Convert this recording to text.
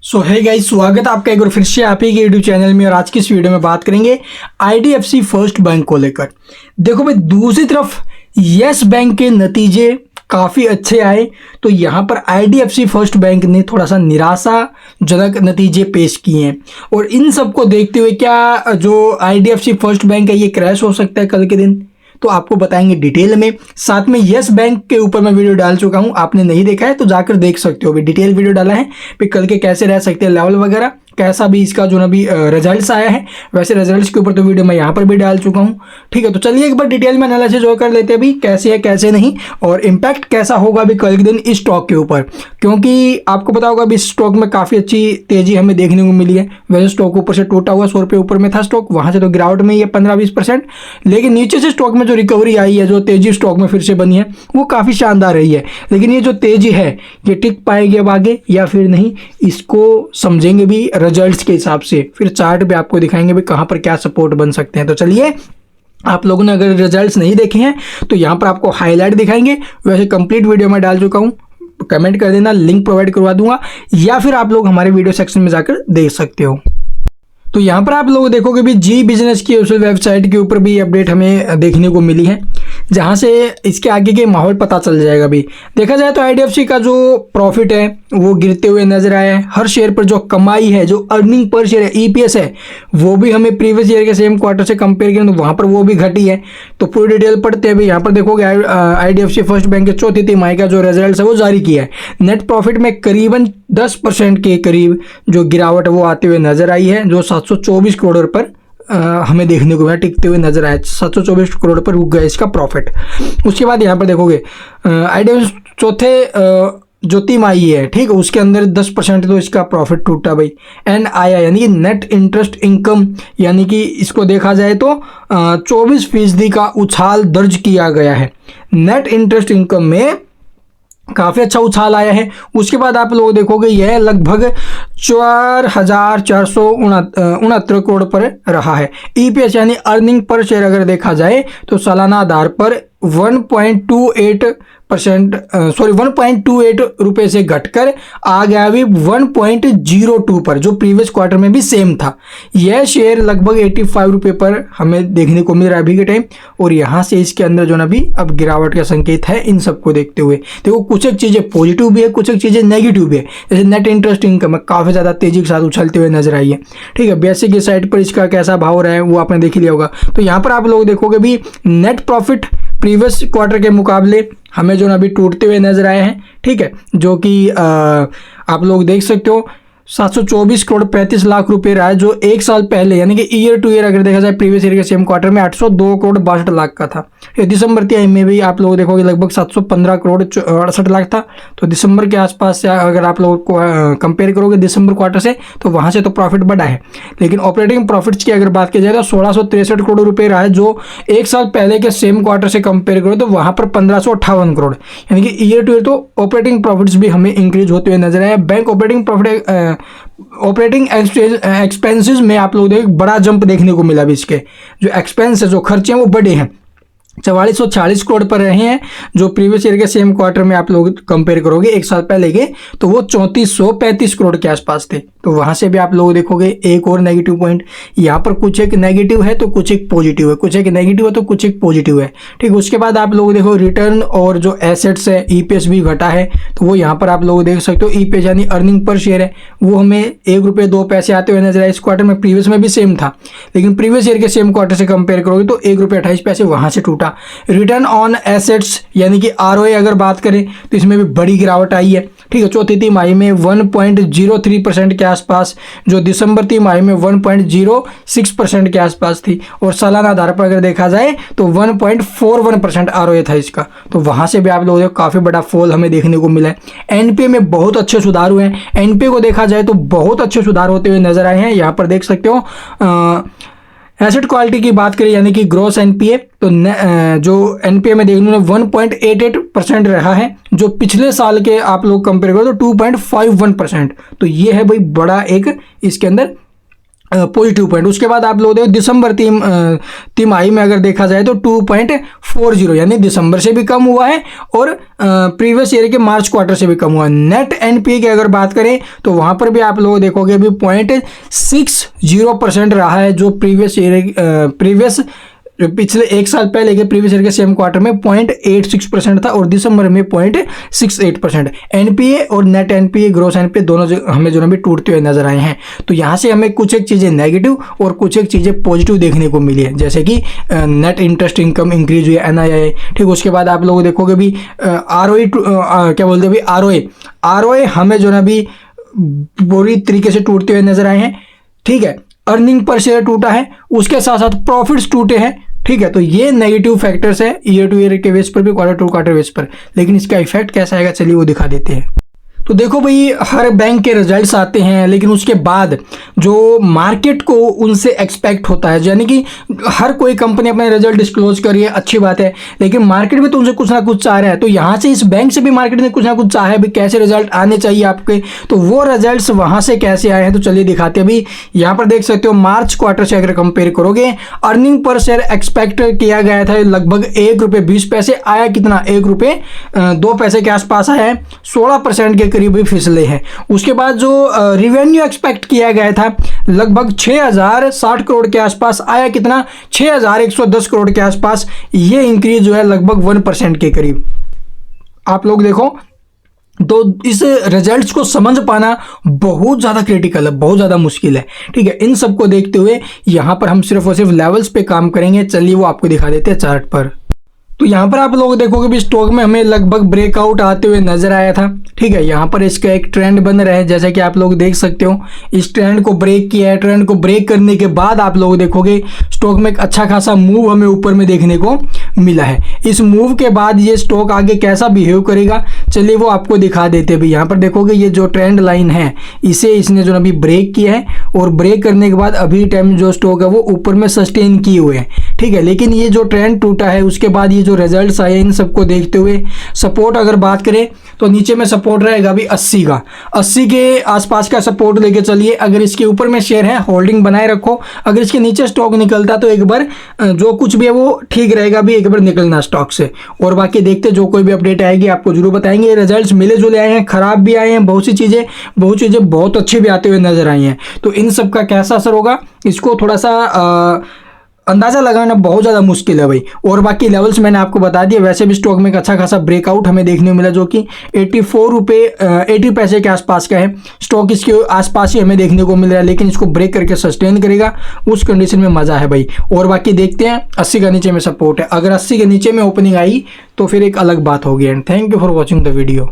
सो है गाइस, स्वागत है आपका एक बार फिर से आप ही के यूट्यूब चैनल में। और आज की इस वीडियो में बात करेंगे आईडीएफसी फर्स्ट बैंक को लेकर। देखो भाई, दूसरी तरफ यस बैंक के नतीजे काफ़ी अच्छे आए, तो यहाँ पर आईडीएफसी फर्स्ट बैंक ने थोड़ा सा निराशाजनक नतीजे पेश किए हैं। और इन सब को देखते हुए क्या जो आईडीएफसी फर्स्ट बैंक है ये क्रैश हो सकता है कल के दिन, तो आपको बताएंगे डिटेल में। साथ में यस बैंक के ऊपर मैं वीडियो डाल चुका हूं, आपने नहीं देखा है तो जाकर देख सकते हो। भी डिटेल वीडियो डाला है फिर कल के कैसे रह सकते हैं लेवल वगैरह, कैसा भी इसका जो ना भी रिजल्ट्स आया है, वैसे रिजल्ट्स के ऊपर तो वीडियो मैं यहाँ पर भी डाल चुका हूँ। ठीक है, तो चलिए एक बार डिटेल में एनालिसिस जो कर लेते हैं अभी कैसे है कैसे नहीं, और इम्पैक्ट कैसा होगा अभी कल के दिन इस स्टॉक के ऊपर। क्योंकि आपको पता होगा अभी इस स्टॉक में काफ़ी अच्छी तेजी हमें देखने को मिली है। वैसे स्टॉक ऊपर से टूटा हुआ 100 रुपये ऊपर में था स्टॉक, वहाँ से तो गिरावट में ही है 15-20%, लेकिन नीचे से स्टॉक में जो रिकवरी आई है, जो तेजी स्टॉक में फिर से बनी है, वो काफ़ी शानदार रही है। लेकिन ये जो तेजी है ये टिक पाएगी अब आगे या फिर नहीं, इसको समझेंगे भी रिजल्ट्स के हिसाब से। फिर चार्ट पे आपको दिखाएंगे भी कहाँ पर क्या सपोर्ट बन सकते हैं। तो चलिए, आप लोगों ने अगर रिजल्ट्स नहीं देखे हैं तो यहाँ पर आपको हाईलाइट दिखाएंगे। वैसे कंप्लीट वीडियो में डाल चुका हूँ, कमेंट कर देना, लिंक प्रोवाइड करवा दूंगा, या फिर आप लोग हमारे वीडियो सेक्शन में जाकर देख सकते हो। तो यहाँ पर आप लोग देखोगे भी जी बिजनेस की ऑफिशियल वेबसाइट के ऊपर भी अपडेट हमें देखने को मिली है, जहाँ से इसके आगे के माहौल पता चल जाएगा। भी देखा जाए तो आईडीएफसी का जो प्रॉफिट है वो गिरते हुए नजर आया है। हर शेयर पर जो कमाई है, जो अर्निंग पर शेयर है, ईपीएस है, वो भी हमें प्रीवियस ईयर के सेम क्वार्टर से कंपेयर करें तो वहाँ पर वो भी घटी है। तो पूरी डिटेल पढ़ते हैं। यहाँ पर देखोगे आईडीएफसी फर्स्ट बैंक के चौथी तिमाही का जो रिजल्ट है वो जारी किया है। नेट प्रॉफिट में करीबन 10% के करीब जो गिरावट है वो आते हुए नजर आई है, जो 724 करोड़ पर हमें देखने को मिला, टिकते हुए नजर आया। 724 करोड़ पर रुक गया इसका प्रॉफिट। उसके बाद यहाँ पर देखोगे आईडीएफसी चौथे जो तिमाही है, ठीक है, उसके अंदर 10% तो इसका प्रॉफिट टूटा भाई। एनआईआई यानी कि नेट इंटरेस्ट इनकम, यानी कि इसको देखा जाए तो 24% का उछाल दर्ज किया गया है। नेट इंटरेस्ट इनकम में काफ़ी अच्छा उछाल आया है। उसके बाद आप लोग देखोगे यह लगभग 4,469 करोड़ पर रहा है। ईपीएस यानी अर्निंग पर शेयर अगर देखा जाए तो सालाना आधार पर 1.28 रुपये से घटकर आ गया अभी 1.02 पर, जो प्रीवियस क्वार्टर में भी सेम था। यह शेयर लगभग 85 रुपये पर हमें देखने को मिल रहा है अभी के टाइम। और यहाँ से इसके अंदर जो ना भी अब गिरावट का संकेत है। इन सबको देखते हुए देखो, कुछ एक चीज़ें पॉजिटिव भी है, कुछ एक चीज़ें नेगेटिव भी है। जैसे नेट इंटरेस्ट इनकम है, काफ़ी ज़्यादा तेजी के साथ उछलते हुए नजर आई है। ठीक है, बेसिक की साइड पर इसका कैसा भाव रहा है वो आपने देख लिया होगा। तो यहाँ पर आप लोग देखोगे भी नेट प्रॉफिट प्रीवियस क्वार्टर के मुकाबले हमें जो ना भी टूटते हुए नजर आए हैं। ठीक है, जो कि आप लोग देख सकते हो 724 करोड़ 35 लाख रुपए रहा है, जो एक साल पहले यानी कि ईयर टू ईयर अगर देखा जाए प्रीवियस ईयर के सेम क्वार्टर में 802 करोड़ 62 लाख का था। दिसंबर तिमाही में भी आप लोग देखोगे लगभग 715 करोड़ 68 लाख था। तो दिसंबर के आसपास से अगर आप लोग को कंपेयर करोगे दिसंबर क्वार्टर से, तो वहाँ से तो प्रॉफिट बढ़ा है। लेकिन ऑपरेटिंग प्रॉफिट्स की अगर बात की जाए तो 1663 करोड़ रुपये रहा है, जो एक साल पहले के सेम क्वार्टर से कंपेयर करो तो वहाँ पर 1558 करोड़, यानी कि ईयर टू ईयर तो ऑपरेटिंग प्रॉफिट्स भी हमें इंक्रीज होते हुए नजर आए। बैंक ऑपरेटिंग एक्सपेंसेस में आप लोग देख बड़ा जंप देखने को मिला भी। इसके जो एक्सपेंस है, जो खर्चे हैं वो बढ़े हैं, 4440 करोड़ पर रहे हैं, जो प्रीवियस ईयर के सेम क्वार्टर में आप लोग कंपेयर करोगे एक साल पहले के तो वो 3435 करोड़ के आसपास थे। तो वहाँ से भी आप लोग देखोगे एक और नेगेटिव पॉइंट। यहाँ पर कुछ एक नेगेटिव है तो कुछ एक पॉजिटिव है, कुछ एक नेगेटिव है तो कुछ एक पॉजिटिव है। ठीक, उसके बाद आप लोग देखो रिटर्न और जो एसेट्स है, ईपीएस भी घटा है। तो वो यहाँ पर आप लोग देख सकते हो ईपीएस यानी अर्निंग पर शेयर है, वो हमें 1 रुपये 2 पैसे आते हुए नजर आए इस क्वार्टर में। प्रीवियस में भी सेम था, लेकिन प्रीवियस ईयर के सेम क्वार्टर से कंपेयर करोगे तो 1 रुपये 28 पैसे वहाँ से टूटा। रिटर्न ऑन एसेट्स यानी कि आरओए अगर बात करें तो इसमें भी बड़ी गिरावट आई है। ठीक है, चौथी तिमाही में 1.03% के आसपास, जो दिसंबर तिमाही में 1.06% के आसपास थी। और सालाना आधार पर अगर देखा जाए तो 1.41% आरओए था इसका। तो वहाँ से भी आप लोगों को काफ़ी बड़ा फॉल हमें देखने को मिला है। एनपीए में बहुत अच्छे सुधार हुए हैं। एनपीए को देखा जाए तो बहुत अच्छे सुधार होते हुए नजर आए हैं। यहाँ पर देख सकते हो एसेट क्वालिटी की बात करें यानी कि ग्रॉस एनपीए, तो जो एनपीए में देखने में 1.88% रहा है, जो पिछले साल के आप लोग कंपेयर करो तो 2.51%। तो ये है भाई बड़ा एक इसके अंदर पॉजिटिव पॉइंट। उसके बाद आप लोग देखो दिसंबर तिमाही में अगर देखा जाए तो 2.40 यानी दिसंबर से भी कम हुआ है और प्रीवियस ईयर के मार्च क्वार्टर से भी कम हुआ है। नेट एनपीए की अगर बात करें तो वहां पर भी आप लोग देखोगे अभी 0.60% रहा है, जो प्रीवियस पिछले एक साल पहले के प्रीवियस ईयर के सेम क्वार्टर में 0.86% था और दिसंबर में 0.68%। एनपीए और नेट एनपीए, ग्रोस एनपीए दोनों हमें जो भी टूटते हुए नजर आए हैं। तो यहाँ से हमें कुछ एक चीज़ें नेगेटिव और कुछ एक चीज़ें पॉजिटिव देखने को मिली है, जैसे कि नेट इंटरेस्ट इनकम इंक्रीज हुई, एनआईआई। ठीक, उसके बाद आप लोग देखोगे भी आरओई, क्या बोलते हैं भी आरओए हमें जो ना भी बुरी तरीके से टूटते हुए नजर आए हैं। ठीक है, अर्निंग पर शेयर टूटा है, उसके साथ साथ प्रॉफिट्स टूटे हैं। ठीक है, तो ये नेगेटिव फैक्टर्स है ईयर टू ईयर के बेस पर भी, क्वार्टर टू क्वार्टर बेस पर। लेकिन इसका इफेक्ट कैसा आएगा चलिए वो दिखा देते हैं। तो देखो भाई, हर बैंक के रिजल्ट्स आते हैं लेकिन उसके बाद जो मार्केट को उनसे एक्सपेक्ट होता है, यानी कि हर कोई कंपनी अपने रिजल्ट डिस्क्लोज कर रही है, अच्छी बात है, लेकिन मार्केट भी तो उनसे कुछ ना कुछ चाह रहा है। तो यहाँ से इस बैंक से भी मार्केट ने कुछ ना कुछ चाहा है भी कैसे रिजल्ट आने चाहिए आपके, तो वो रिजल्ट्स वहाँ से कैसे आए हैं तो चलिए दिखाते हैं। अभी यहाँ पर देख सकते हो मार्च क्वार्टर से अगर कंपेयर करोगे, अर्निंग पर शेयर एक्सपेक्ट किया गया था लगभग ₹1.20, आया कितना, ₹1.02 के आसपास आया है, 16% के करीब भी फिसले हैं। उसके बाद जो रिवेन्यू एक्सपेक्ट किया गया था लगभग 6060 करोड़ के आसपास, आया कितना, 6110 करोड़ के आसपास। ये इंक्रीज जो है लगभग 1% के करीब। आप लोग देखो तो इस रिजल्ट्स को समझ पाना बहुत ज़्यादा क्रिटिकल है, बहुत ज़्यादा मुश्किल है। ठीक है, इन सबको देखते हुए यहाँ पर हम सिर्फ और सिर्फ लेवल्स पे काम करेंगे। चलिए वो आपको दिखा देते हैं चार्ट पर। तो यहाँ पर आप लोग देखोगे भी स्टॉक में हमें लगभग ब्रेकआउट आते हुए नजर आया था। ठीक है, यहाँ पर इसका एक ट्रेंड बन रहा है, जैसा कि आप लोग देख सकते हो इस ट्रेंड को ब्रेक किया है। ट्रेंड को ब्रेक करने के बाद आप लोग देखोगे स्टॉक में एक अच्छा खासा मूव हमें ऊपर में देखने को मिला है। इस मूव के बाद ये स्टॉक आगे कैसा बिहेव करेगा चलिए वो आपको दिखा देते हैं। यहाँ पर देखोगे ये जो ट्रेंड लाइन है इसे इसने जो अभी ब्रेक किया है और ब्रेक करने के बाद अभी टाइम जो स्टॉक है वो ऊपर में सस्टेन किए हुए हैं। ठीक है, लेकिन ये जो ट्रेंड टूटा है उसके बाद ये जो रिजल्ट्स आए इन सबको देखते हुए सपोर्ट अगर बात करें तो नीचे में सपोर्ट रहेगा अभी 80 का, 80 के आसपास का सपोर्ट लेके चलिए। अगर इसके ऊपर में शेयर है होल्डिंग बनाए रखो, अगर इसके नीचे स्टॉक निकलता तो एक बार जो कुछ भी है वो ठीक रहेगा, भी एक बार निकलना स्टॉक से। और बाकी देखते जो कोई भी अपडेट आएगी आपको जरूर बताएंगे। रिजल्ट्स मिले जुले आए हैं, खराब भी आए हैं, बहुत सी चीज़ें बहुत अच्छी भी आते हुए नजर आई हैं। तो इन सब का कैसा असर होगा इसको थोड़ा सा अंदाजा लगाना बहुत ज़्यादा मुश्किल है भाई। और बाकी लेवल्स मैंने आपको बता दिया। वैसे भी स्टॉक में एक अच्छा खासा ब्रेकआउट हमें देखने को मिला जो कि 80 पैसे के आसपास का है। स्टॉक इसके आसपास ही हमें देखने को मिल रहा है, लेकिन इसको ब्रेक करके सस्टेन करेगा उस कंडीशन में मज़ा है भाई। और बाकी देखते हैं 80 का नीचे में सपोर्ट है, अगर 80 के नीचे में ओपनिंग आई तो फिर एक अलग बात होगी। And thank you for watching the video.